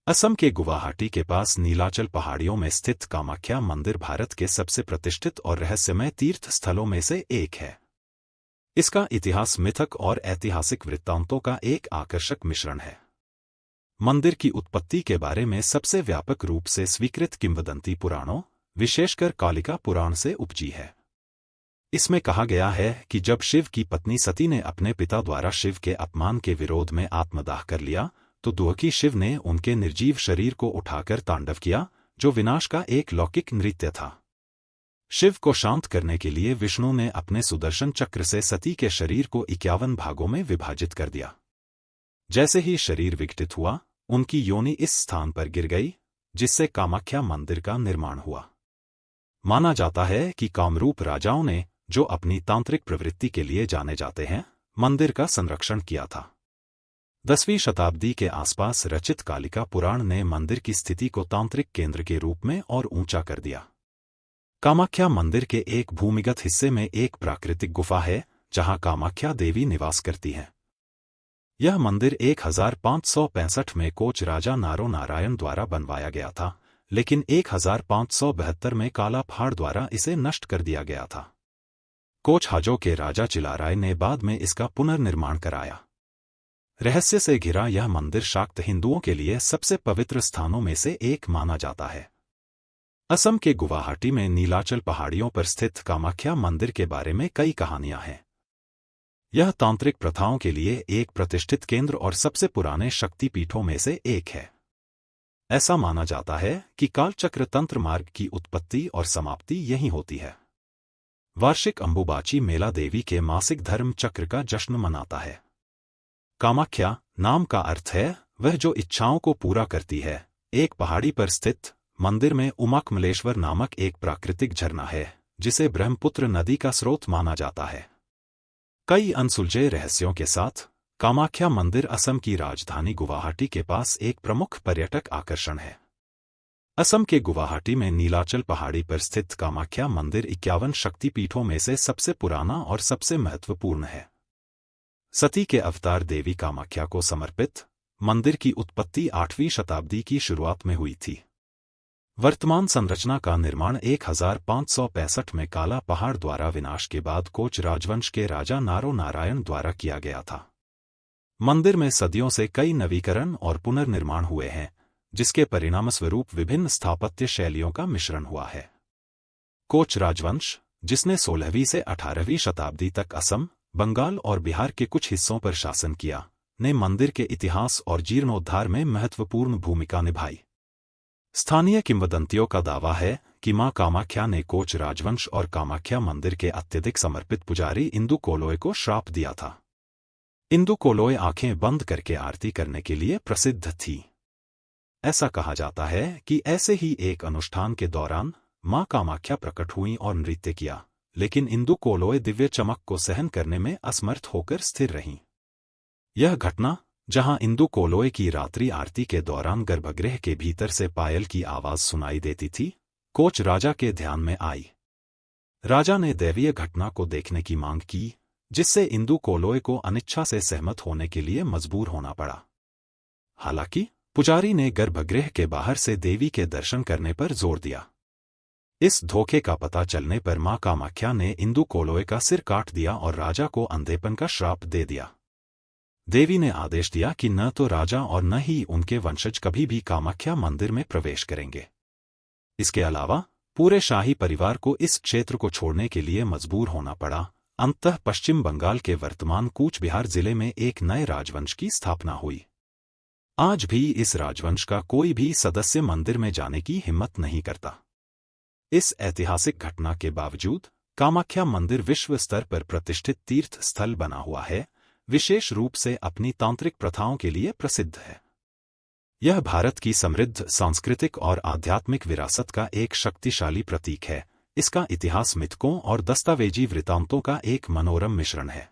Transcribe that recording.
असम के गुवाहाटी के पास नीलाचल पहाड़ियों में स्थित कामाख्या मंदिर भारत के सबसे प्रतिष्ठित और रहस्यमय तीर्थ स्थलों में से एक है। इसका इतिहास मिथक और ऐतिहासिक वृत्तांतों का एक आकर्षक मिश्रण है। मंदिर की उत्पत्ति के बारे में सबसे व्यापक रूप से स्वीकृत किंवदंती पुराणों, विशेषकर कालिका पुराण से उपजी है। इसमें कहा गया है कि जब शिव की पत्नी सती ने अपने पिता द्वारा शिव के अपमान के विरोध में आत्मदाह कर लिया, तो दुहकी शिव ने उनके निर्जीव शरीर को उठाकर तांडव किया, जो विनाश का एक लौकिक नृत्य था। शिव को शांत करने के लिए विष्णु ने अपने सुदर्शन चक्र से सती के शरीर को 51 भागों में विभाजित कर दिया। जैसे ही शरीर विघटित हुआ, उनकी योनि इस स्थान पर गिर गई, जिससे कामाख्या मंदिर का निर्माण हुआ। माना जाता है कि कामरूप राजाओं ने, जो अपनी तांत्रिक प्रवृत्ति के लिए जाने जाते हैं, मंदिर का संरक्षण किया था। 10वीं शताब्दी के आसपास रचित कालिका पुराण ने मंदिर की स्थिति को तांत्रिक केंद्र के रूप में और ऊंचा कर दिया। कामाख्या मंदिर के एक भूमिगत हिस्से में एक प्राकृतिक गुफा है, जहां कामाख्या देवी निवास करती हैं। यह मंदिर 1565 में कोच राजा नारो नारायण द्वारा बनवाया गया था, लेकिन 1572 में काला पहाड़ द्वारा इसे नष्ट कर दिया गया था। कोच हाजो के राजा चिलाराय ने बाद में इसका पुनर्निर्माण कराया। रहस्य से घिरा यह मंदिर शाक्त हिंदुओं के लिए सबसे पवित्र स्थानों में से एक माना जाता है। असम के गुवाहाटी में नीलाचल पहाड़ियों पर स्थित कामाख्या मंदिर के बारे में कई कहानियां हैं। यह तांत्रिक प्रथाओं के लिए एक प्रतिष्ठित केंद्र और सबसे पुराने शक्तिपीठों में से एक है। ऐसा माना जाता है कि कालचक्र तंत्र मार्ग की उत्पत्ति और समाप्ति यहीं होती है। वार्षिक अंबुबाची मेला देवी के मासिक धर्म चक्र का जश्न मनाता है। कामाख्या नाम का अर्थ है वह जो इच्छाओं को पूरा करती है। एक पहाड़ी पर स्थित मंदिर में उमाकमलेश्वर नामक एक प्राकृतिक झरना है, जिसे ब्रह्मपुत्र नदी का स्रोत माना जाता है। कई अनसुलझे रहस्यों के साथ कामाख्या मंदिर असम की राजधानी गुवाहाटी के पास एक प्रमुख पर्यटक आकर्षण है। असम के गुवाहाटी में नीलाचल पहाड़ी पर स्थित कामाख्या मंदिर 51 शक्तिपीठों में से सबसे पुराना और सबसे महत्वपूर्ण है। सती के अवतार देवी कामाख्या को समर्पित मंदिर की उत्पत्ति 8वीं शताब्दी की शुरुआत में हुई थी। वर्तमान संरचना का निर्माण 1565 में काला पहाड़ द्वारा विनाश के बाद कोच राजवंश के राजा नारो नारायण द्वारा किया गया था। मंदिर में सदियों से कई नवीकरण और पुनर्निर्माण हुए हैं, जिसके परिणामस्वरूप विभिन्न स्थापत्य शैलियों का मिश्रण हुआ है। कोच राजवंश, जिसने 16वीं से 18वीं शताब्दी तक असम, बंगाल और बिहार के कुछ हिस्सों पर शासन किया, ने मंदिर के इतिहास और जीर्णोद्धार में महत्वपूर्ण भूमिका निभाई। स्थानीय किंवदंतियों का दावा है कि मां कामाख्या ने कोच राजवंश और कामाख्या मंदिर के अत्यधिक समर्पित पुजारी इंदु कोलोय को श्राप दिया था। इंदु कोलोय आंखें बंद करके आरती करने के लिए प्रसिद्ध थी। ऐसा कहा जाता है कि ऐसे ही एक अनुष्ठान के दौरान मां कामाख्या प्रकट हुईं और नृत्य किया, लेकिन इंदु कोलोय दिव्य चमक को सहन करने में असमर्थ होकर स्थिर रहीं। यह घटना, जहां इंदु कोलोय की रात्रि आरती के दौरान गर्भगृह के भीतर से पायल की आवाज सुनाई देती थी, कोच राजा के ध्यान में आई। राजा ने दैवीय घटना को देखने की मांग की, जिससे इंदु कोलोय को अनिच्छा से सहमत होने के लिए मजबूर होना पड़ा। हालांकि पुजारी ने गर्भगृह के बाहर से देवी के दर्शन करने पर जोर दिया। इस धोखे का पता चलने पर मां कामाख्या ने इंदु कोलोय का सिर काट दिया और राजा को अंधेपन का श्राप दे दिया। देवी ने आदेश दिया कि न तो राजा और न ही उनके वंशज कभी भी कामाख्या मंदिर में प्रवेश करेंगे। इसके अलावा पूरे शाही परिवार को इस क्षेत्र को छोड़ने के लिए मजबूर होना पड़ा। अंततः पश्चिम बंगाल के वर्तमान कूच बिहार जिले में एक नए राजवंश की स्थापना हुई। आज भी इस राजवंश का कोई भी सदस्य मंदिर में जाने की हिम्मत नहीं करता। इस ऐतिहासिक घटना के बावजूद कामाख्या मंदिर विश्व स्तर पर प्रतिष्ठित तीर्थ स्थल बना हुआ है, विशेष रूप से अपनी तांत्रिक प्रथाओं के लिए प्रसिद्ध है। यह भारत की समृद्ध सांस्कृतिक और आध्यात्मिक विरासत का एक शक्तिशाली प्रतीक है। इसका इतिहास मिथकों और दस्तावेजी वृत्तांतों का एक मनोरम मिश्रण है।